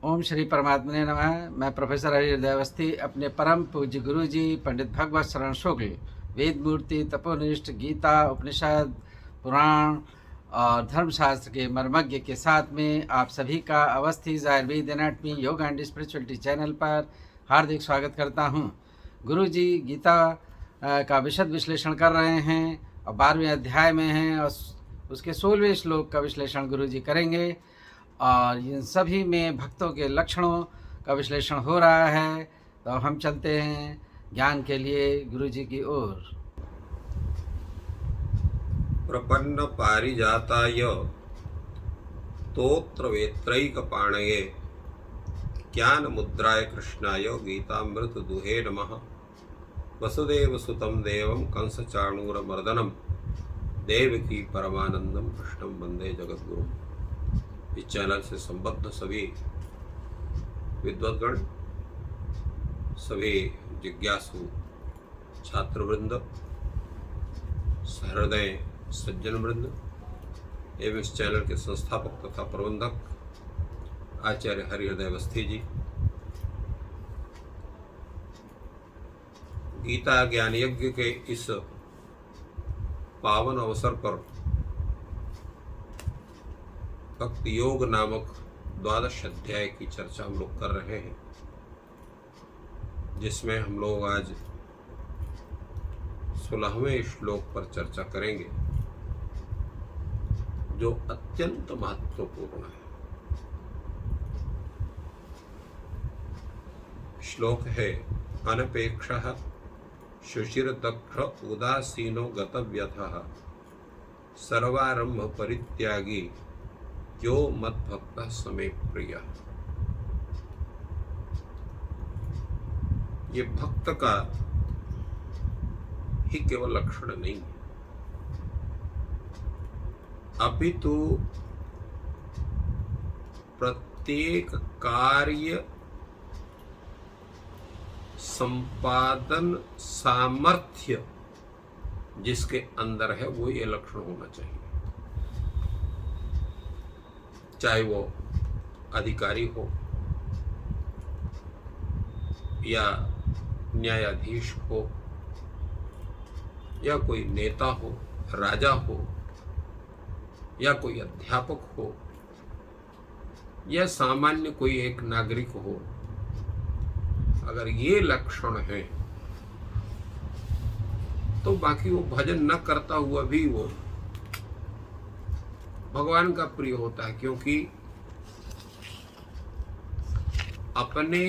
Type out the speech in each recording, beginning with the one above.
ओम श्री परमात्मने नमः। मैं प्रोफेसर हरिहृदय अवस्थी अपने परम पूज्य गुरु जी पंडित भगवत शरण शुक्ल वेद मूर्ति तपोनिष्ठ गीता उपनिषद पुराण और धर्मशास्त्र के मर्मज्ञ के साथ में आप सभी का अवस्थी आयुर्वेद एनाटमी योग एंड स्पिरिचुअलिटी चैनल पर हार्दिक स्वागत करता हूँ। गुरु जी गीता का विशद विश्लेषण कर रहे हैं और 12वें अध्याय में हैं और उसके 16वें श्लोक का विश्लेषण गुरु जी करेंगे और इन सभी में भक्तों के लक्षणों का विश्लेषण हो रहा है। तो हम चलते हैं ज्ञान के लिए गुरु जी की ओर। प्रपन्न पारिजाताय तोत्र वेत्रैक पाणये ज्ञान मुद्राय कृष्णाय गीतामृत दुहे नमः। वसुदेव सुतं देवं कंस चाणूरमर्दनम देवकी परमानंदम कृष्णं वंदे जगद्गुरुम। इस चैनल से संबद्ध सभी विद्वद्गण, सभी जिज्ञासु छात्रवृंद, सहृदय सज्जन वृंद एवं इस चैनल के संस्थापक तथा प्रबंधक आचार्य हरिहृदय अवस्थी जी, गीता ज्ञान यज्ञ के इस पावन अवसर पर भक्ति योग नामक 12 अध्याय की चर्चा हम लोग कर रहे हैं, जिसमें हम लोग आज 16वें श्लोक पर चर्चा करेंगे, जो अत्यंत महत्वपूर्ण है। श्लोक है अनपेक्षः शुचिर्दक्ष उदासीनो गतव्यथः सर्वारंभ परित्यागी यो मद्भक्तः समे प्रिय। ये भक्त का ही केवल लक्षण नहीं है, अपितु प्रत्येक कार्य संपादन सामर्थ्य जिसके अंदर है वो ये लक्षण होना चाहिए। चाहे वो अधिकारी हो या न्यायाधीश हो या कोई नेता हो, राजा हो या कोई अध्यापक हो या सामान्य कोई एक नागरिक हो, अगर ये लक्षण है तो बाकी वो भजन न करता हुआ भी वो भगवान का प्रिय होता है, क्योंकि अपने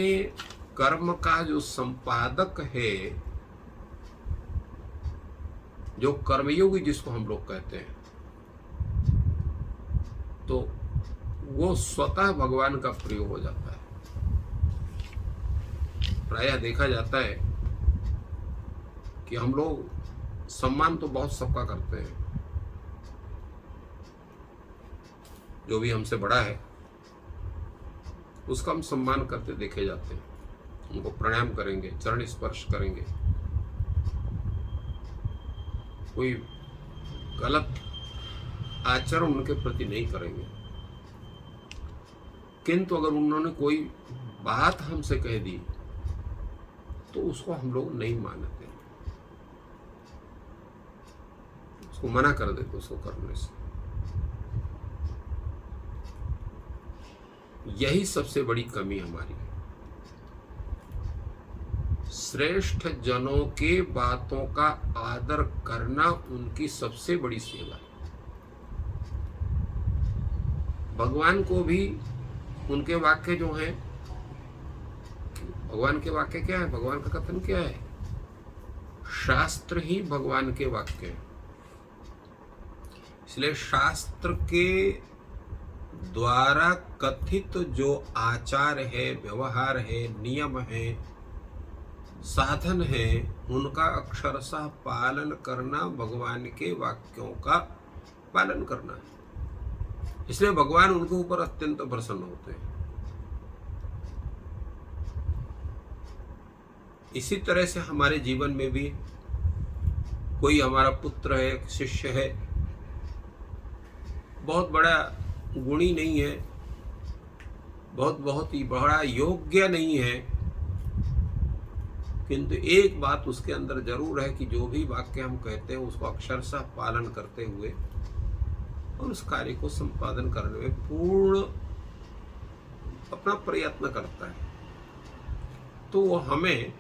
कर्म का जो संपादक है, जो कर्मयोगी जिसको हम लोग कहते हैं, तो वो स्वतः भगवान का प्रिय हो जाता है। प्रायः देखा जाता है कि हम लोग सम्मान तो बहुत सबका करते हैं, जो भी हमसे बड़ा है उसका हम सम्मान करते देखे जाते हैं, उनको प्रणाम करेंगे, चरण स्पर्श करेंगे, कोई गलत आचरण उनके प्रति नहीं करेंगे। किंतु अगर उन्होंने कोई बात हमसे कह दी तो उसको हम लोग नहीं मानते, उसको मना कर देते उसको करने से। यही सबसे बड़ी कमी हमारी है। श्रेष्ठ जनों के बातों का आदर करना उनकी सबसे बड़ी सेवा है। भगवान को भी उनके वाक्य जो हैं, भगवान के वाक्य क्या है, भगवान का कथन क्या है, शास्त्र ही भगवान के वाक्य हैं। इसलिए शास्त्र के द्वारा कथित जो आचार है, व्यवहार है, नियम है, साधन है, उनका अक्षरशः पालन करना भगवान के वाक्यों का पालन करना है। इसलिए भगवान उनके ऊपर अत्यंत प्रसन्न होते हैं। इसी तरह से हमारे जीवन में भी कोई हमारा पुत्र है, शिष्य है, बहुत बड़ा गुणी नहीं है, बहुत ही बड़ा योग्य नहीं है, किंतु एक बात उसके अंदर जरूर है कि जो भी वाक्य हम कहते हैं उसको अक्षरशः पालन करते हुए और उस कार्य को संपादन करने में पूर्ण अपना प्रयत्न करता है, तो वो हमें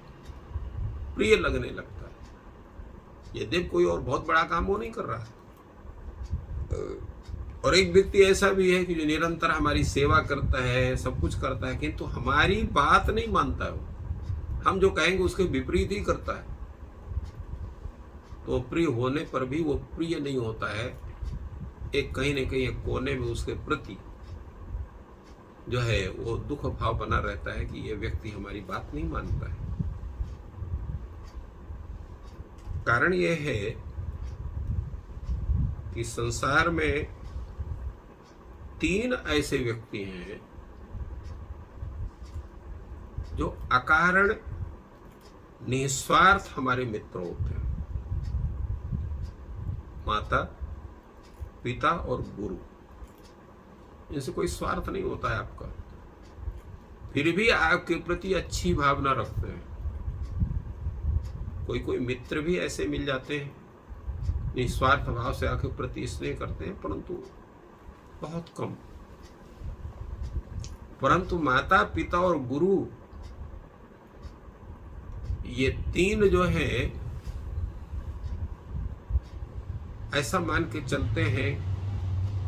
प्रिय लगने लगता है। यद्यपि कोई और बहुत बड़ा काम वो नहीं कर रहा है। और एक व्यक्ति ऐसा भी है कि जो निरंतर हमारी सेवा करता है, सब कुछ करता है, किंतु हमारी बात नहीं मानता है। वो हम जो कहेंगे उसके विपरीत ही करता है, तो प्रिय होने पर भी वो प्रिय नहीं होता है। एक कहीं न कहीं एक कोने में उसके प्रति जो है वो दुख भाव बना रहता है कि ये व्यक्ति हमारी बात नहीं मानता है। कारण ये है कि संसार में 3 ऐसे व्यक्ति हैं जो अकारण निस्वार्थ हमारे मित्र होते हैं, माता, पिता और गुरु। इनसे कोई स्वार्थ नहीं होता है आपका, फिर भी आपके प्रति अच्छी भावना रखते हैं। कोई कोई मित्र भी ऐसे मिल जाते हैं, निस्वार्थ भाव से आपके प्रति स्नेह करते हैं, परंतु बहुत कम। परंतु माता, पिता और गुरु, ये 3 जो है ऐसा मान के चलते हैं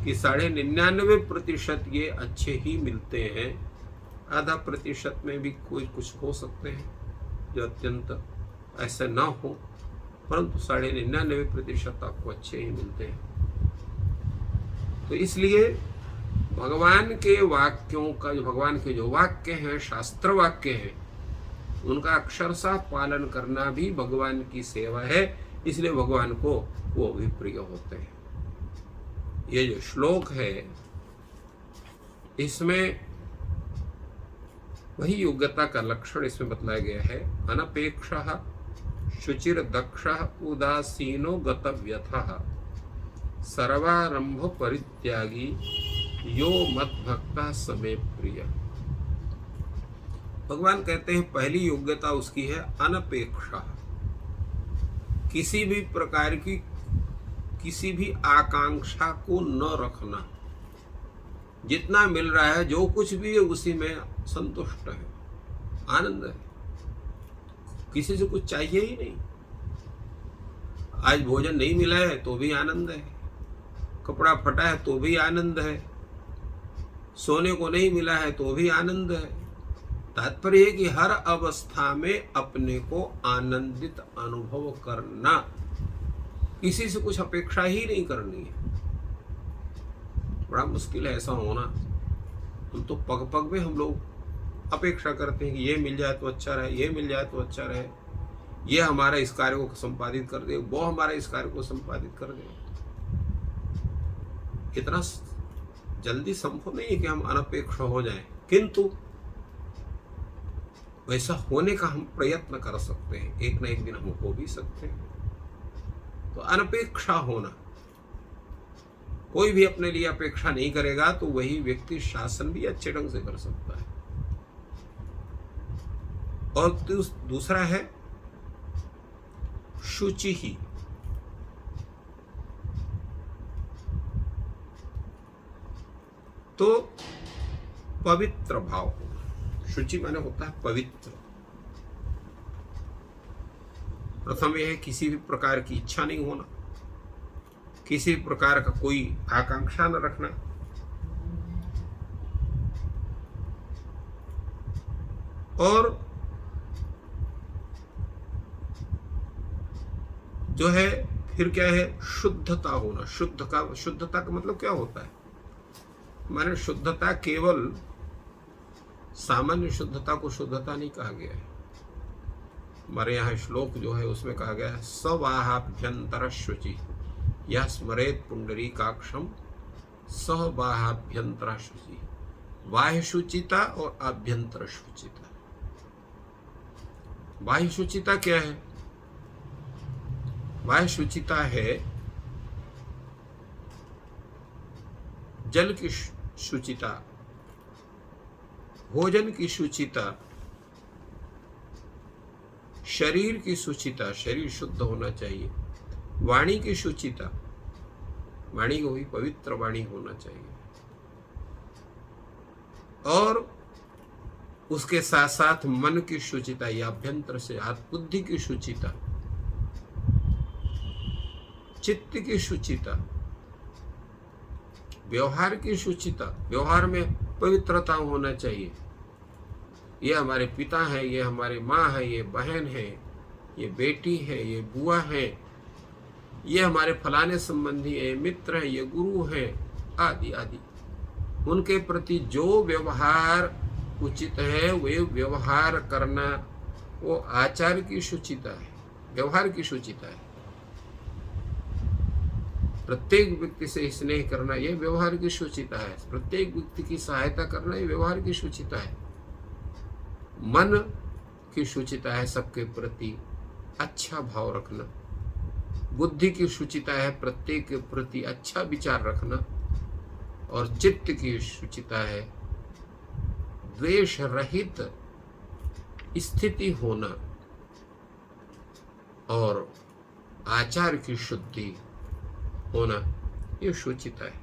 कि 99.5% ये अच्छे ही मिलते हैं। आधा प्रतिशत में भी कोई कुछ हो सकते हैं जो अत्यंत ऐसा ना हो, परंतु 99.5% आपको अच्छे ही मिलते हैं। तो इसलिए भगवान के वाक्यों का, जो भगवान के जो वाक्य हैं, शास्त्र वाक्य हैं, उनका अक्षरशः पालन करना भी भगवान की सेवा है। इसलिए भगवान को वो भी प्रिय होते हैं। ये जो श्लोक है इसमें वही योग्यता का लक्षण इसमें बतलाया गया है। अनपेक्षः शुचिर दक्षः उदासीनो गतव्यथः सर्वारंभ परित्यागी यो मद्भक्ता समे प्रिय। भगवान कहते हैं पहली योग्यता उसकी है अनपेक्षा, किसी भी प्रकार की किसी भी आकांक्षा को न रखना। जितना मिल रहा है, जो कुछ भी है, उसी में संतुष्ट है, आनंद है, किसी से कुछ चाहिए ही नहीं। आज भोजन नहीं मिला है तो भी आनंद है, कपड़ा फटा है तो भी आनंद है, सोने को नहीं मिला है तो भी आनंद है। तात्पर्य है कि हर अवस्था में अपने को आनंदित अनुभव करना, किसी से कुछ अपेक्षा ही नहीं करनी है। बड़ा मुश्किल है ऐसा होना। हम तो पग पग में हम लोग अपेक्षा करते हैं कि ये मिल जाए तो अच्छा रहे, ये मिल जाए तो अच्छा रहे, ये हमारा इस कार्य को संपादित कर दे, वो हमारा इस कार्य को संपादित कर दे। इतना जल्दी संभव नहीं है कि हम अनपेक्ष हो जाएं, किंतु वैसा होने का हम प्रयत्न कर सकते हैं। एक ना एक दिन हम हो भी सकते हैं। तो अनपेक्षा होना, कोई भी अपने लिए अपेक्षा नहीं करेगा तो वही व्यक्ति शासन भी अच्छे ढंग से कर सकता है। और दूसरा है शुचि ही। तो पवित्र भाव होना। शुचि माने होता है पवित्र। प्रथम यह है किसी भी प्रकार की इच्छा नहीं होना, किसी भी प्रकार का कोई आकांक्षा न रखना, और जो है फिर क्या है, शुद्धता होना। शुद्धता का मतलब क्या होता है? हमारे शुद्धता केवल सामान्य शुद्धता को शुद्धता नहीं कहा गया है। हमारे यहाँ श्लोक जो है उसमें कहा गया है सवाहाभ्यंतर शुचि यह स्मरेत पुंडरीकाक्षम सह बाहाभ्यंतर शुचि। बाह्य शुचिता और आभ्यंतर शुचिता। बाह्य शुचिता क्या है? बाह्य शुचिता है जल की शुचिता, भोजन की शुचिता, शरीर की शुचिता, शरीर शुद्ध होना चाहिए, वाणी की शुचिता, वाणी को भी पवित्र वाणी होना चाहिए, और उसके साथ साथ मन की शुचिता, या अभ्यंतर से बुद्धि की शुचिता, चित्त की शुचिता, व्यवहार की शुचिता, व्यवहार में पवित्रता होना चाहिए। ये हमारे पिता है, ये हमारे माँ है, ये बहन है, ये बेटी है, ये बुआ है, ये हमारे फलाने संबंधी है, मित्र है, ये गुरु है, आदि आदि। उनके प्रति जो व्यवहार उचित है वे व्यवहार करना, वो आचार की शुचिता है, व्यवहार की शुचिता है। प्रत्येक व्यक्ति से स्नेह करना, यह व्यवहार की शुचिता है। प्रत्येक व्यक्ति की सहायता करना, यह व्यवहार की शुचिता है। मन की शुचिता है सबके प्रति अच्छा भाव रखना। बुद्धि की शुचिता है प्रत्येक के प्रति अच्छा विचार रखना। और चित्त की शुचिता है द्वेष रहित स्थिति होना। और आचार की शुद्धि होना, ये शुचिता है।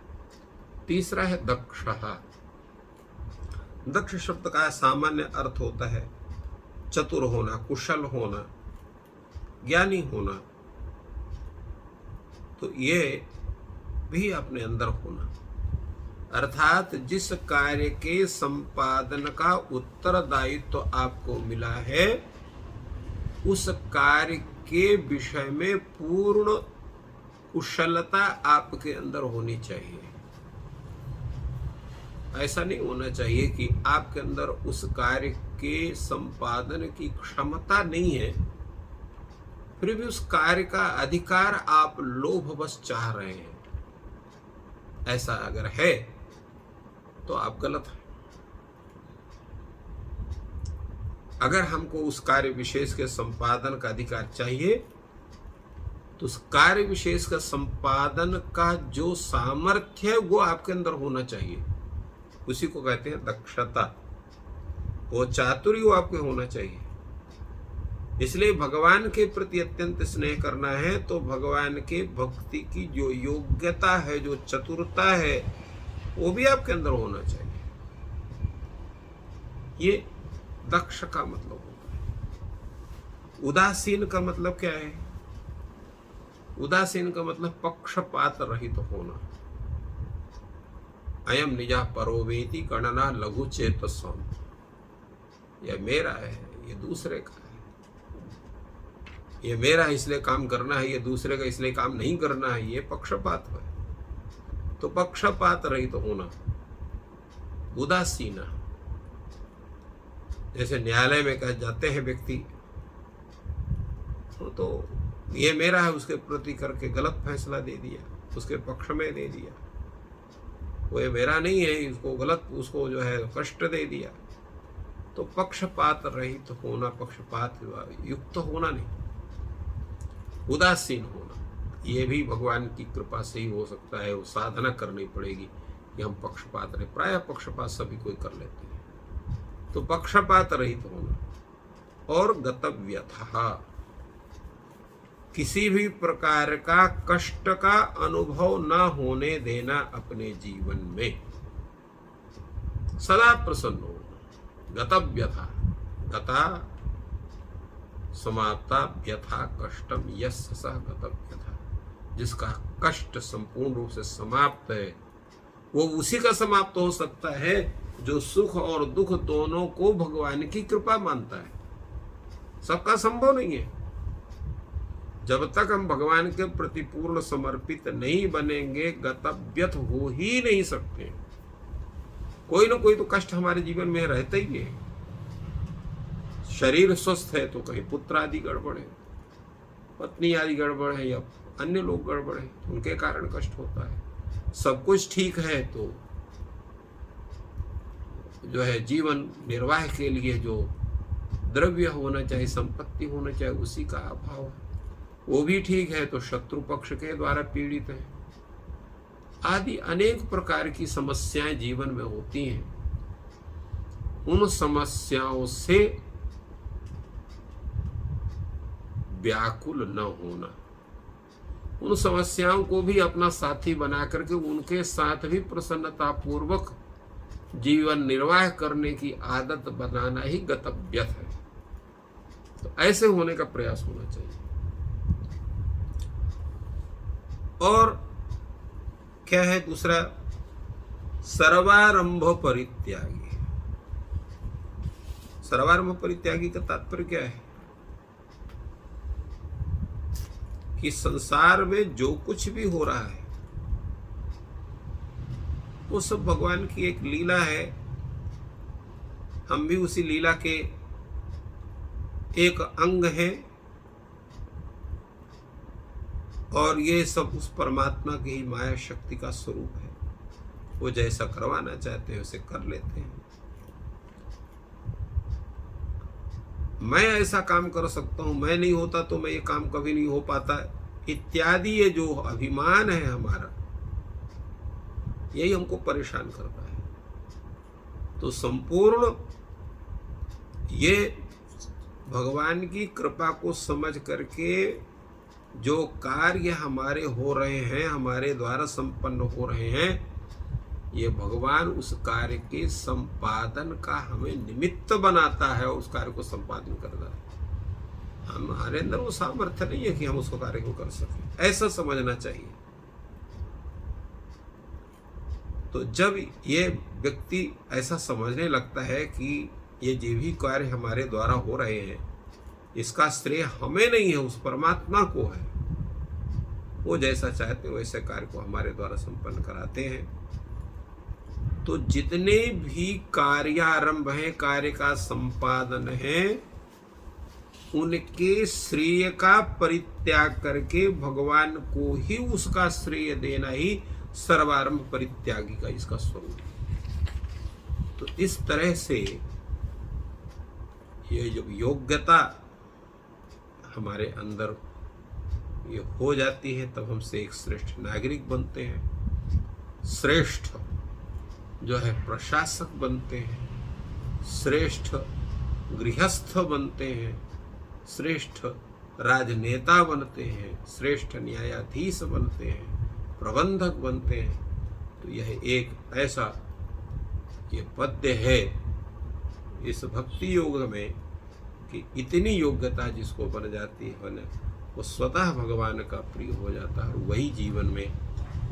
तीसरा है दक्षः। दक्ष शब्द का सामान्य अर्थ होता है चतुर होना, कुशल होना, ज्ञानी होना। तो ये भी अपने अंदर होना, अर्थात जिस कार्य के संपादन का उत्तरदायित्व तो आपको मिला है, उस कार्य के विषय में पूर्ण कुशलता आपके अंदर होनी चाहिए। ऐसा नहीं होना चाहिए कि आपके अंदर उस कार्य के संपादन की क्षमता नहीं है, फिर भी उस कार्य का अधिकार आप लोभवश चाह रहे हैं। ऐसा अगर है तो आप गलत हैं। अगर हमको उस कार्य विशेष के संपादन का अधिकार चाहिए, तो उस कार्य विशेष का संपादन का जो सामर्थ्य है वो आपके अंदर होना चाहिए। उसी को कहते हैं दक्षता। वो चातुर्य वो आपके होना चाहिए। इसलिए भगवान के प्रति अत्यंत स्नेह करना है तो भगवान के भक्ति की जो योग्यता है, जो चतुरता है, वो भी आपके अंदर होना चाहिए। ये दक्ष का मतलब होता है। उदासीन का मतलब क्या है? उदासीन का मतलब पक्षपात रहित होना। अयम निजा परोवेति गणना लघु चेतसम। यह मेरा है, ये दूसरे का है। ये मेरा है इसलिए काम करना है, ये दूसरे का इसलिए काम नहीं करना है, ये पक्षपात है। तो पक्षपात रहित होना, उदासीन। जैसे न्यायालय में कह जाते हैं व्यक्ति, तो ये मेरा है उसके प्रति करके गलत फैसला दे दिया, उसके पक्ष में दे दिया। वो ये मेरा नहीं है, इसको गलत, उसको जो है कष्ट दे दिया। तो पक्षपात रहित होना, पक्षपात युक्त होना नहीं, उदासीन होना। ये भी भगवान की कृपा से ही हो सकता है। वो साधना करनी पड़ेगी कि हम पक्षपात रहे। प्राय पक्षपात सभी कोई कर लेते हैं। तो पक्षपात रहित होना। और गतव्यथा, किसी भी प्रकार का कष्ट का अनुभव न होने देना अपने जीवन में। सदा प्रसन्न होना। गतव्यथा, गता समाप्ता, व्यथा कष्टम यस्य सः गतव्यथा। जिसका कष्ट संपूर्ण रूप से समाप्त है, वो उसी का समाप्त हो सकता है जो सुख और दुख दोनों को भगवान की कृपा मानता है। सबका संभव नहीं है। जब तक हम भगवान के प्रति पूर्ण समर्पित नहीं बनेंगे, गतव्यथ हो ही नहीं सकते। कोई ना कोई तो कष्ट हमारे जीवन में रहता ही है। शरीर स्वस्थ है तो कहीं पुत्र आदि गड़बड़ है, पत्नी आदि गड़बड़ है, या अन्य लोग गड़बड़ है, उनके कारण कष्ट होता है। सब कुछ ठीक है तो जो है जीवन निर्वाह के लिए जो द्रव्य होना चाहिए, संपत्ति होना चाहिए, उसी का अभाव है। वो भी ठीक है तो शत्रु पक्ष के द्वारा पीड़ित है, आदि अनेक प्रकार की समस्याएं जीवन में होती हैं। उन समस्याओं से व्याकुल न होना, उन समस्याओं को भी अपना साथी बना करके उनके साथ भी प्रसन्नता पूर्वक जीवन निर्वाह करने की आदत बनाना ही गतव्य है। तो ऐसे होने का प्रयास होना चाहिए। और क्या है दूसरा, सर्वारंभ परित्यागी। सर्वारंभ परित्यागी का तात्पर्य क्या है कि संसार में जो कुछ भी हो रहा है वो सब भगवान की एक लीला है। हम भी उसी लीला के एक अंग हैं और ये सब उस परमात्मा की ही माया शक्ति का स्वरूप है। वो जैसा करवाना चाहते हैं उसे कर लेते हैं। मैं ऐसा काम कर सकता हूं, मैं नहीं होता तो मैं ये काम कभी नहीं हो पाता, इत्यादि ये जो अभिमान है हमारा, यही हमको परेशान करता है। तो संपूर्ण ये भगवान की कृपा को समझ करके जो कार्य हमारे हो रहे हैं, हमारे द्वारा संपन्न हो रहे हैं, ये भगवान उस कार्य के संपादन का हमें निमित्त बनाता है और उस कार्य को संपादन करता है। हमारे अंदर वो सामर्थ्य नहीं है कि हम उसको कार्य को कर सकें, ऐसा समझना चाहिए। तो जब ये व्यक्ति ऐसा समझने लगता है कि ये जो भी कार्य हमारे द्वारा हो रहे हैं इसका श्रेय हमें नहीं है, उस परमात्मा को है, वो जैसा चाहते हैं वैसे कार्य को हमारे द्वारा संपन्न कराते हैं। तो जितने भी कार्यारंभ हैं, कार्य का संपादन है, उनके श्रेय का परित्याग करके भगवान को ही उसका श्रेय देना ही सर्वारंभ परित्यागी का इसका स्वरूप है। तो इस तरह से ये जब योग्यता हमारे अंदर ये हो जाती है तब हमसे एक श्रेष्ठ नागरिक बनते हैं, श्रेष्ठ जो है प्रशासक बनते हैं, श्रेष्ठ गृहस्थ बनते हैं, श्रेष्ठ राजनेता बनते हैं, श्रेष्ठ न्यायाधीश बनते हैं, प्रबंधक बनते हैं। तो यह एक ऐसा ये पद्य है इस भक्ति योग में कि इतनी योग्यता जिसको बन जाती है वो स्वतः भगवान का प्रिय हो जाता है और वही जीवन में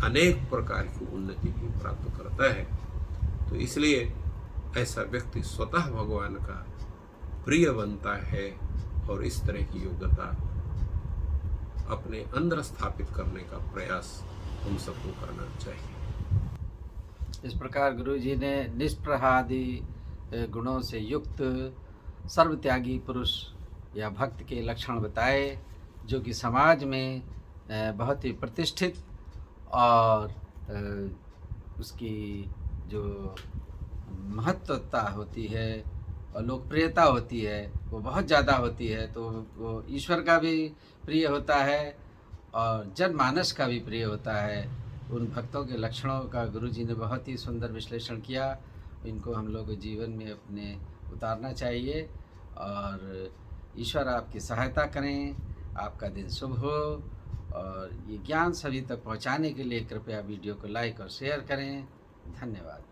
अनेक प्रकार की उन्नति भी प्राप्त करता है। तो इसलिए ऐसा व्यक्ति स्वतः भगवान का प्रिय बनता है और इस तरह की योग्यता अपने अंदर स्थापित करने का प्रयास हम सबको करना चाहिए। इस प्रकार गुरु जी ने निष्प्रहादि गुणों से युक्त सर्वत्यागी पुरुष या भक्त के लक्षण बताए, जो कि समाज में बहुत ही प्रतिष्ठित और उसकी जो महत्वता होती है और लोकप्रियता होती है वो बहुत ज़्यादा होती है। तो वो ईश्वर का भी प्रिय होता है और जनमानस का भी प्रिय होता है। उन भक्तों के लक्षणों का गुरु जी ने बहुत ही सुंदर विश्लेषण किया। इनको हम लोग जीवन में अपने उतारना चाहिए और ईश्वर आपकी सहायता करें, आपका दिन शुभ हो। और ये ज्ञान सभी तक पहुंचाने के लिए कृपया वीडियो को लाइक और शेयर करें। धन्यवाद।